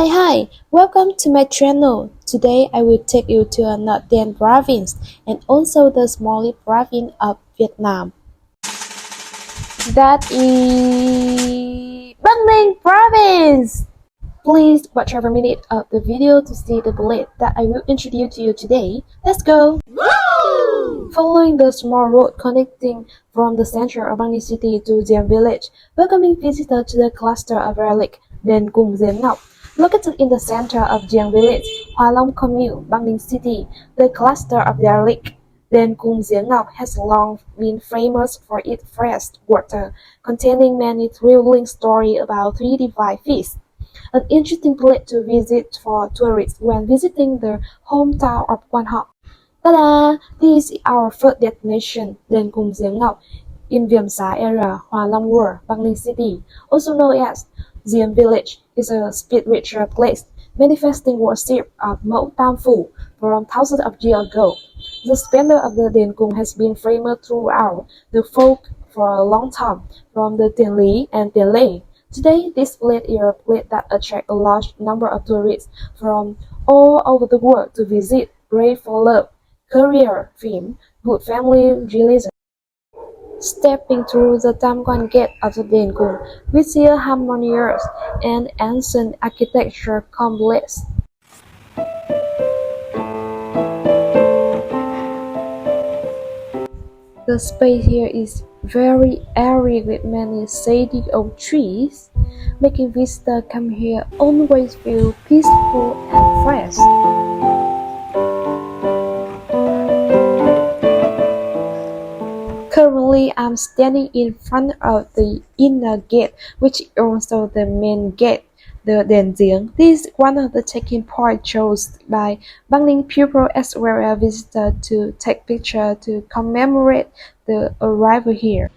Hi, welcome to my channel. Today I will take you to a northern province and also the smallest province of Vietnam. That is Bac Ninh province! Please watch every minute of the video to see the village that I will introduce to you today. Let's go! Woo! Following the small road connecting from the center of Bac Ninh city to Diem village, welcoming visitors to the cluster of relics Den Cung-Gieng Ngoc. Located in the center of Diem village, Hoa Long commune, Bac Ninh city, the cluster of relics Den Cung-Gieng Ngoc has long been famous for its fresh water, containing many thrilling stories about three divine feasts. An interesting place to visit for tourists when visiting the hometown of Quan Ho. Ta-da! This is our first destination, Den Cung-Gieng Ngoc, in Viêm Xá area, Hoa Long World, Bac Ninh city, also known as Diem village, is a spiritual place manifesting worship of Mẫu Tam Phủ from thousands of years ago. The splendor of the Den Cung has been famous throughout the folk for a long time, from the Tiền Lý and Tiền Lê. Today, this place is a place that attracts a large number of tourists from all over the world to visit, pray for love, career, fame, good family, religion. Stepping through the Tam Quan gate of the Den Cung, we see a harmonious and ancient architecture complex. The space here is very airy with many shady oak trees, making visitors come here always feel peaceful and fresh. Currently, I'm standing in front of the inner gate, which is also the main gate, the Den Gieng. This is one of the checking points chosen by Bac Ninh people as well as visitors to take pictures to commemorate the arrival here.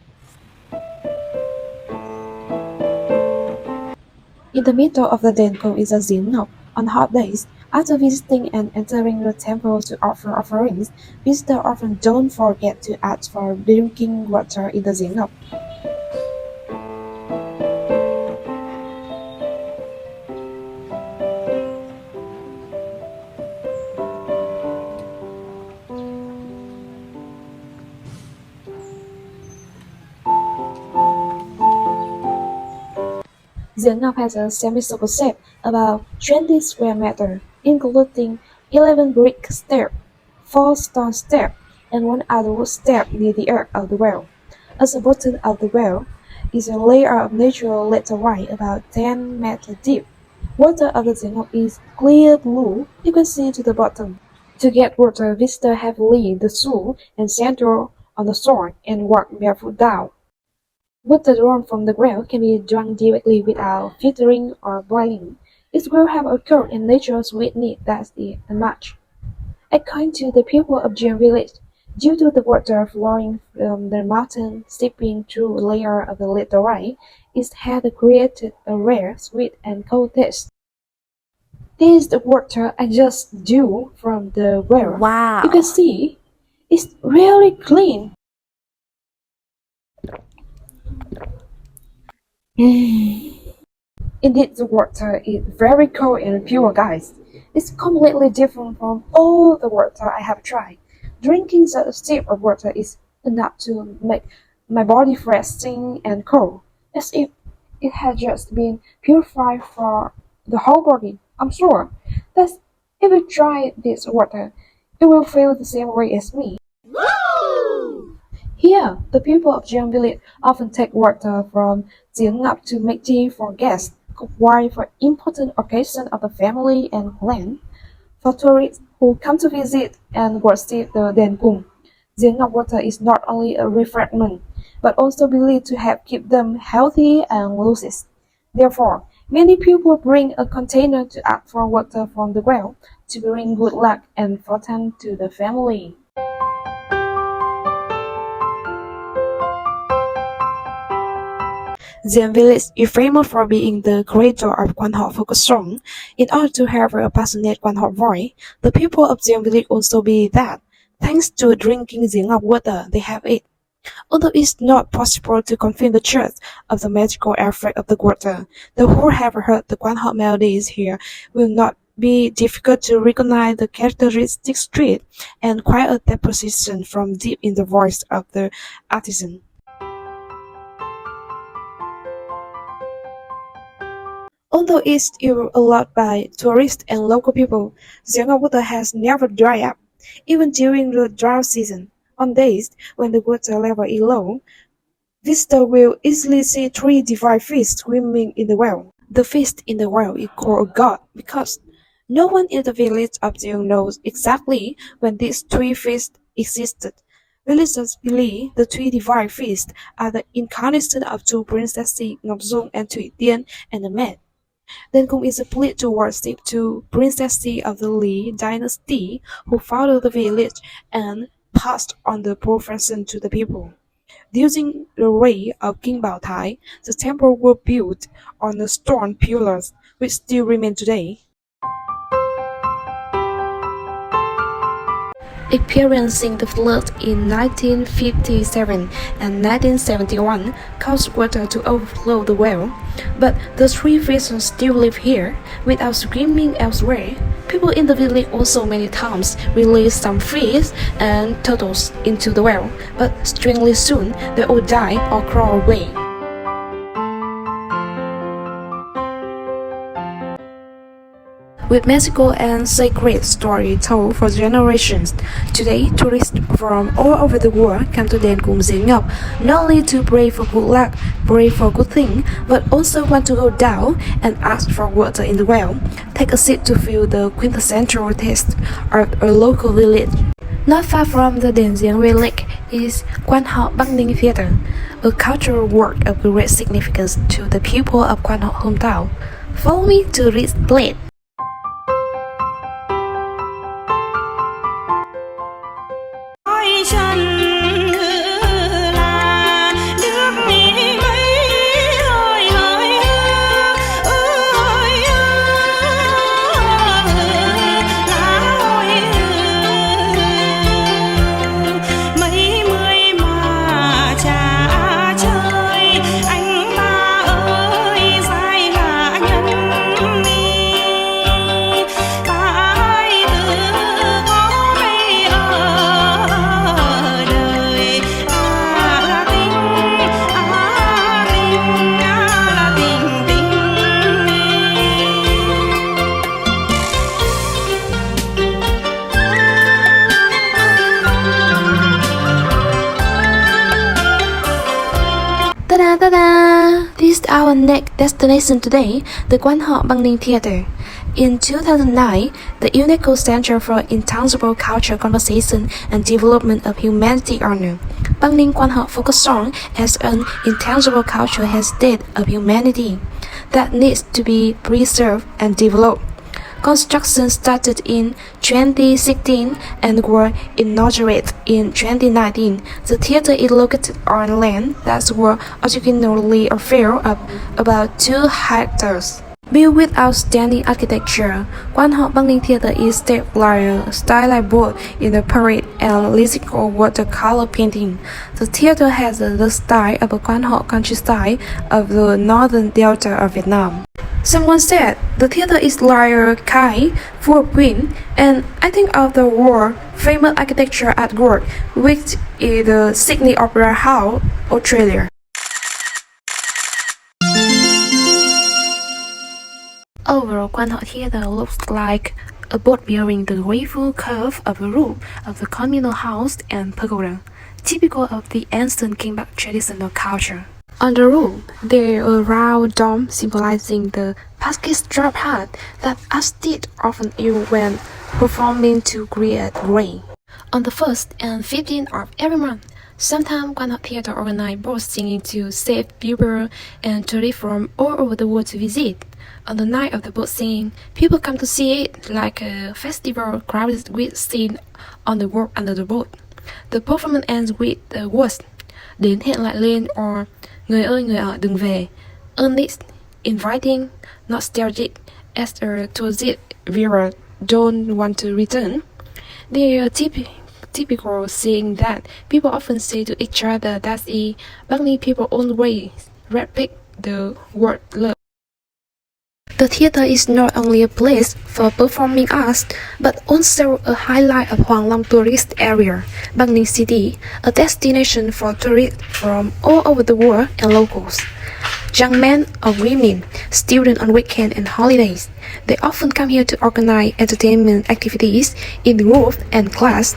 In the middle of the Den Cung is a Gieng Ngoc. On hot days, after visiting and entering the temple to offer offerings, visitors often don't forget to ask for drinking water in the Gieng Ngoc. Gieng Ngoc has a semicircle shape, about 20 square meters, including 11 brick steps, 4 stone steps, and 1 other wood step near the edge of the well. At the bottom of the well is a layer of natural laterite about 10 meters deep. Water of the Gieng Ngoc is clear blue, you can see to the bottom. To get water, visitors have to leave the stool and sandal on the shore and walk barefoot down. Water drawn from the well can be drunk directly without filtering or boiling. It will have a cold and natural sweetness that is unmatched. According to the people of Diem village, due to the water flowing from the mountain seeping through a layer of the laterite, it had created a rare, sweet, and cold taste. This is the water I just drew from the well. Wow! You can see, it's really clean. Indeed, the water is very cold and pure, guys. It's completely different from all the water I have tried. Drinking such a sip of water is enough to make my body freezing and cold, as if it had just been purified for the whole body. I'm sure that if you try this water, you will feel the same way as me. Here, the people of Diem village often take water from Gieng Ngoc to make tea for guests, cook wine for important occasions of the family and clan. For tourists who come to visit and worship the Den Cung, Gieng Ngoc water is not only a refreshment, but also believed to help keep them healthy and lucid. Therefore, many people bring a container to ask for water from the well to bring good luck and fortune to the family. Diem village is famous for being the cradle of Quan Ho folk song. In order to have a passionate Quan Ho voice, the people of Diem village also believe that, thanks to drinking Gieng Ngoc water, they have it. Although it's not possible to confirm the truth of the magical effect of the water, those who have heard the Quan Ho melodies here will not be difficult to recognize the characteristic street and quite a deposition from deep in the voice of the artisan. Although it's used a lot by tourists and local people, Gieng water has never dried up, even during the drought season. On days when the water level is low, visitors will easily see three divine fish swimming in the well. The fish in the well is called a god because no one in the village of Diem knows exactly when these three fish existed. Villagers believe the three divine fish are the incarnation of two princesses Cung-Gieng and Dien and the man. Den Cung is a place to worship two princesses of the Li dynasty who founded the village and passed on the profession to the people. Using the reign of King Bao Tai, the temple was built on the stone pillars which still remain today. Experiencing the flood in 1957 and 1971 caused water to overflow the well, but the three fishes still live here without swimming elsewhere. People in the village also many times release some fish and turtles into the well, but strangely soon they all die or crawl away. With magical and sacred stories told for generations, today tourists from all over the world come to Den Cung-Gieng Ngoc not only to pray for good luck, pray for good things, but also want to go down and ask for water in the well, take a sip to feel the quintessential taste of a local village. Not far from the Den Gieng relic is Quan Ho Bac Ninh Theater, a cultural work of great significance to the people of Quan Ho hometown. Follow me to this place. Ta-da! This is our next destination today, the Quan Ho Bac Ninh Theater. In 2009, the UNESCO Center for Intangible Culture Conservation and Development of Humanity honor Bac Ninh Quan Ho focused on as an intangible cultural heritage of humanity that needs to be preserved and developed. Construction started in 2016 and was inaugurated in 2019. The theater is located on land that was originally a field of about 2 hectares. Built with outstanding architecture, Quan Ho Bac Ninh Theater is shaped like a stylized boat in the parade and lyrical watercolor painting. The theater has the style of a Quan Ho countryside of the northern delta of Vietnam. Someone said the theater is like a kite full of wind, and I think of the world famous architecture at work, which is the Sydney Opera House, Australia. Overall, Quan Ho Theater looks like a boat bearing the graceful curve of the roof of the communal house and pagoda, typical of the ancient Kimbap traditional culture. On the roof, there is a round dome symbolizing the package drop hat that artists often use when performing to create rain. On the 1st and 15th of every month, sometimes Quan Ho Theater organizes boat singing to save people and tourists from all over the world to visit. On the night of the boat singing, people come to see it like a festival crowded with scenes on the walk under the boat. The performance ends with the words "Đến hẹn lại lên" or "Người ơi người ở đừng về," earnest, inviting, nostalgic, as a tourist viewer don't want to return. There are typical saying that people often say to each other that the Bac Ninh people always repeat the word love. The theater is not only a place for performing arts, but also a highlight of Hoa Long tourist area, Bac Ninh City, a destination for tourists from all over the world and locals. Young men or women, students on weekends and holidays, they often come here to organize entertainment activities in groups and class.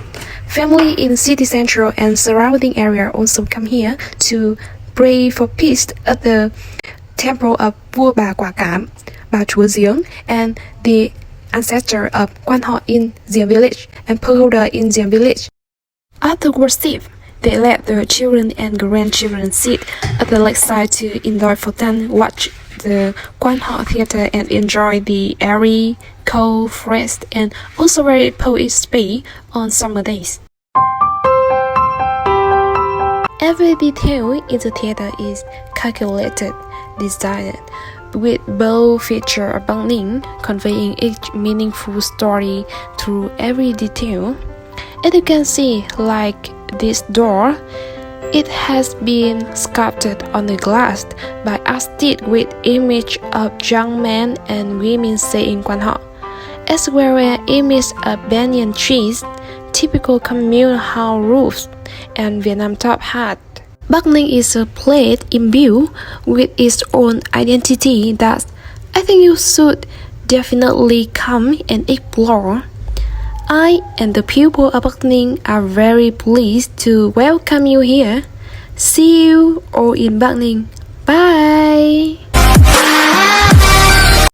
Families in city central and surrounding area also come here to pray for peace at the temple of Vua Bà Quả Cảm, Bà Chúa Giếng, and the ancestor of Quan Ho in Diem village and pagoda in Diem village. After worship, they let their children and grandchildren sit at the lakeside to enjoy fun, watch the Quan Ho theater and enjoy the airy, cold, fresh, and also very poetic space on summer days. Every detail in the theater is calculated, designed, with bold features of Bac Ninh, conveying each meaningful story through every detail. As you can see, like this door, it has been sculpted on the glass by artists with image of young men and women saying Quan Ho, as well as image of banyan trees, typical commune house roofs, and Vietnam top hat. Bac Ninh is a place imbued with its own identity that I think you should definitely come and explore. I and the people of Bac Ninh are very pleased to welcome you here. See you all in Bac Ninh. Bye!